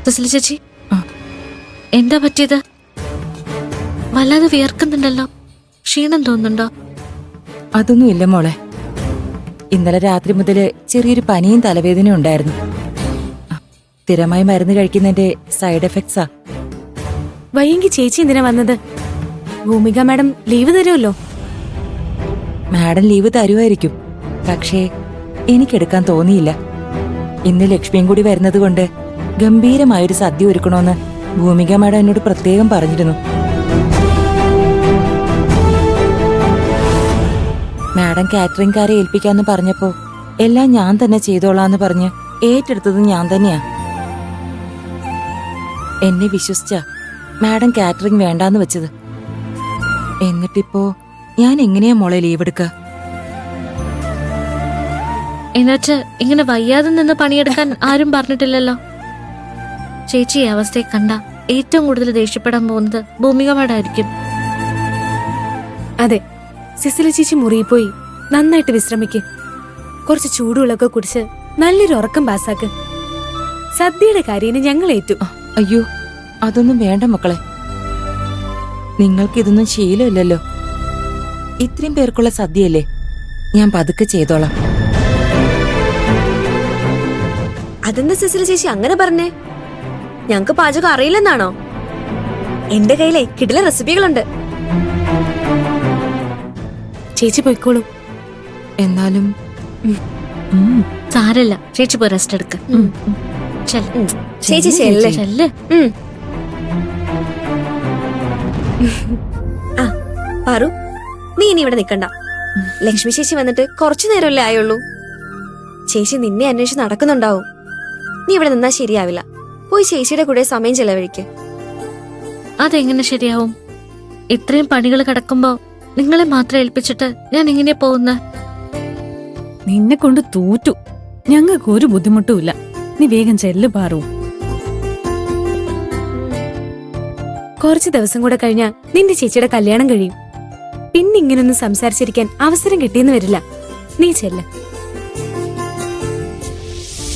സിസിലി ചേച്ചി, എന്താ പറ്റിയത്? വല്ലാതെ വിയർക്കുന്നുണ്ടല്ലോ. ക്ഷീണം തോന്നുന്നുണ്ടോ? അതൊന്നുമില്ല മോളെ. ഇന്നലെ രാത്രി മുതൽ ചെറിയൊരു പനിയും തലവേദനയും ഉണ്ടായിരുന്നു. സ്ഥിരമായി മരുന്ന് കഴിക്കുന്നതിന്റെ സൈഡ് എഫക്ട്സാ. വയ്യെങ്കി ചേച്ചി എന്തിനാ വന്നത്? ഭൂമിക മാഡം ലീവ് തരുമല്ലോ. മാഡം ലീവ് തരുമായിരിക്കും, പക്ഷേ എനിക്കെടുക്കാൻ തോന്നിയില്ല. ഇന്ന് ലക്ഷ്മിയും കൂടി വരുന്നത് കൊണ്ട് ഗംഭീരമായൊരു സദ്യ ഒരുക്കണമെന്ന് ഭൂമിക മാഡം എന്നോട് പ്രത്യേകം പറഞ്ഞിരുന്നു. മാഡം കാറ്ററിംഗ്കാരെ ഏൽപ്പിക്കാന്ന് പറഞ്ഞപ്പോ എല്ലാം ഞാൻ തന്നെ ചെയ്തോളാന്ന് പറഞ്ഞ് ഏറ്റെടുത്തത് ഞാൻ തന്നെയാ. എന്നെ വിശ്വസിച്ച മാഡം കാറ്ററിംഗ് വേണ്ടാന്ന് വെച്ചത്. എന്നിട്ടിപ്പോ ഞാൻ എങ്ങനെയാ മോളെ ലീവ് എടുക്ക? എന്നിട്ട് ഇങ്ങനെ വയ്യാതെ നിന്ന് പണിയെടുക്കാൻ ആരും പറഞ്ഞിട്ടില്ലല്ലോ. ചേച്ചി ഈ അവസ്ഥയെ കണ്ട ഏറ്റവും കൂടുതൽ ദേഷ്യപ്പെടാൻ പോകുന്നത് ഭൂമിക മാഡായിരിക്കും. അതെ, സിസിലി ചേച്ചി മുറിയിൽ പോയി നന്നായിട്ട് വിശ്രമിക്ക്. കുറച്ച് ചൂടുവെള്ളമൊക്കെ കുടിച്ച് നല്ലൊരു ഉറക്കം പാസാക്ക്. സദ്യയുടെ കാര്യം ഞങ്ങൾ ഏറ്റു. അയ്യോ, അതൊന്നും വേണ്ട മക്കളെ. നിങ്ങൾക്കിതൊന്നും ശീലമില്ലല്ലോ. ഇത്രയും പേർക്കുള്ള സദ്യയല്ലേ, ഞാൻ പതുക്കെ ചെയ്തോളാം. അതെന്താ സിസിലി ചേച്ചി അങ്ങനെ പറഞ്ഞേ? ഞങ്ങക്ക് പാചകം അറിയില്ലെന്നാണോ? എന്റെ കയ്യിലെ കിടില റെസിപ്പികളുണ്ട്. ചേച്ചി പോയിക്കോളൂ. എന്നാലും സാരല്ല, ചേച്ചി പോയി റെസ്റ്റ് എടുക്ക. ചേച്ചി ചെല്ല്. ചെല്ല്. ആ പാറു, നീ ഇനി ഇവിടെ നിക്കണ്ട. ലക്ഷ്മി ചേച്ചി വന്നിട്ട് കുറച്ചു നേരമല്ലേ ആയുള്ളൂ. ചേച്ചി നിന്നെ അന്വേഷിച്ച് നടക്കുന്നുണ്ടാവും. നീ ഇവിടെ നിന്നാ ശരിയാവില്ല. പോയി ചേച്ചിയുടെ കൂടെ സമയം ചെലവഴിക്ക്. അതെങ്ങനെ ശരിയാവും? ഇത്രയും പണികൾ കിടക്കുമ്പോ നിങ്ങളെ മാത്രം ഏൽപ്പിച്ചിട്ട് ഞാൻ എങ്ങനെയാ പോകുന്ന? നിന്നെ കൊണ്ട് തൂറ്റു. ഞങ്ങൾക്ക് ഒരു ബുദ്ധിമുട്ടുമില്ല. നീ വേഗം ചെല്ല് പാറു. കുറച്ച് ദിവസം കൂടെ കഴിഞ്ഞാ നിന്റെ ചേച്ചിയുടെ കല്യാണം കഴിയും. പിന്നെ ഇങ്ങനൊന്നും സംസാരിച്ചിരിക്കാൻ അവസരം കിട്ടിയെന്ന് വരില്ല. നീ ചെല്ല്.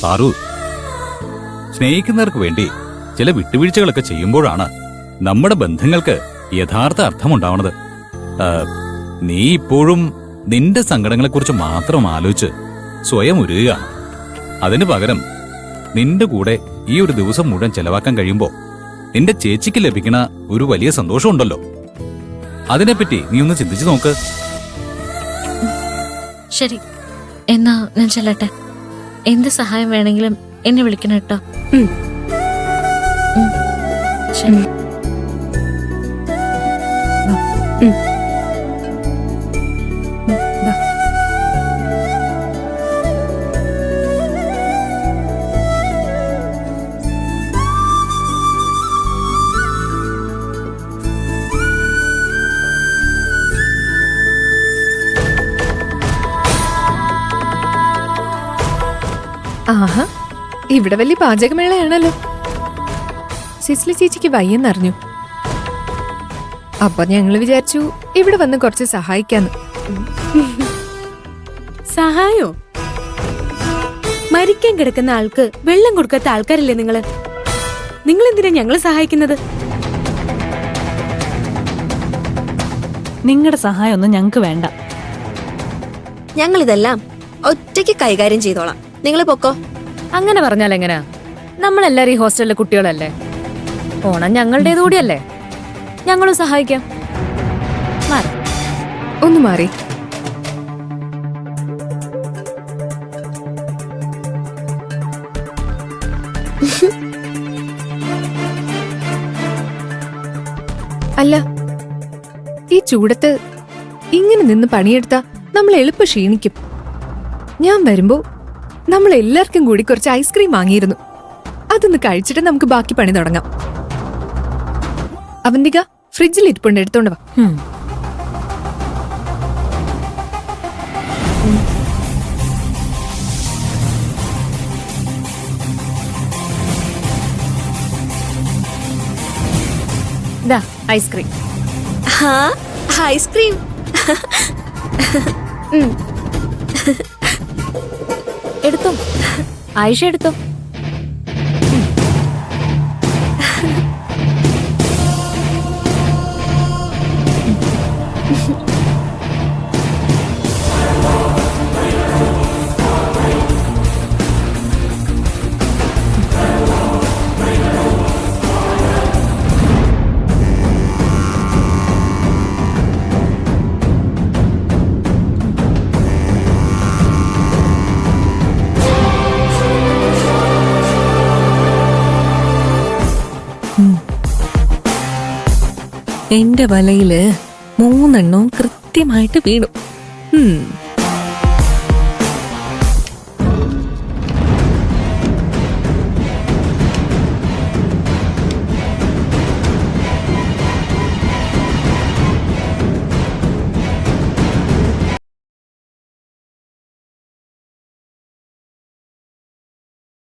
പാറു, സ്നേഹിക്കുന്നവർക്ക് വേണ്ടി ചില വിട്ടുവീഴ്ചകളൊക്കെ ചെയ്യുമ്പോഴാണ് നമ്മുടെ ബന്ധങ്ങൾക്ക് യഥാർത്ഥ അർത്ഥമുണ്ടാവണത്. നീ ഇപ്പോഴും നിന്റെ സങ്കടങ്ങളെക്കുറിച്ച് മാത്രം ആലോചിച്ച് സ്വയം ഉരുകയാണ്. അതിനു പകരം നിന്റെ കൂടെ ഈ ഒരു ദിവസം മുഴുവൻ ചെലവാക്കാൻ കഴിയുമ്പോ നിന്റെ ചേച്ചിക്ക് ലഭിക്കണ ഒരു വലിയ സന്തോഷമുണ്ടല്ലോ. അതിനെപ്പറ്റി നീ ഒന്ന് ചിന്തിച്ചു നോക്ക്. ശരി, എന്നാ ഞാൻ ചെല്ലട്ടെ. എന്ത് സഹായം വേണമെങ്കിലും എന്നെ വിളിക്കണം കേട്ടോ. ശരി. ആഹാ, ഇവിടെ വലിയ പാചകമേളയാണല്ലോ. സിസിലി ചേച്ചിക്ക് വയ്യെന്നറിഞ്ഞു. അപ്പൊ ഞങ്ങള് വിചാരിച്ചു ഇവിടെ വന്ന് കുറച്ച് സഹായിക്കാന്ന്. സഹായോ? മരിക്കാൻ കിടക്കുന്ന ആൾക്ക് വെള്ളം കൊടുക്കാത്ത ആൾക്കാരല്ലേ നിങ്ങള്? നിങ്ങൾ എന്തിനാ ഞങ്ങളെ സഹായിക്കുന്നത്? നിങ്ങളുടെ സഹായമൊന്നും ഞങ്ങക്ക് വേണ്ട. ഞങ്ങൾ ഇതെല്ലാം ഒറ്റയ്ക്ക് കൈകാര്യം ചെയ്തോളാം. നിങ്ങൾ പൊക്കോ. അങ്ങനെ പറഞ്ഞാൽ എങ്ങനെയാ? നമ്മളെല്ലാരും ഈ ഹോസ്റ്റലിലെ കുട്ടികളല്ലേ. ഓണം ഞങ്ങളുടേത് കൂടിയല്ലേ. ഞങ്ങളും സഹായിക്കാം. ഒന്ന് മാറി. അല്ല, ഈ ചൂടത്ത് ഇങ്ങനെ നിന്ന് പണിയെടുത്താ നമ്മൾ എളുപ്പം ക്ഷീണിക്കും. ഞാൻ വരുമ്പോ നമ്മൾ എല്ലാവർക്കും കൂടി കുറച്ച് ഐസ്ക്രീം വാങ്ങിയിരുന്നു. അതൊന്ന് കഴിച്ചിട്ട് നമുക്ക് ബാക്കി പണി തുടങ്ങാം. അവന്തിക, ഫ്രിഡ്ജിൽ ഇരിപ്പുണ്ട്, എടുത്തോണ്ട് വാ. ഐസ്ക്രീം. ഐസ്ക്രീം എടുത്തോ, ആയിഷ എടുത്തോ. എന്റെ വലയില് 3 കൃത്യമായിട്ട് വീണു.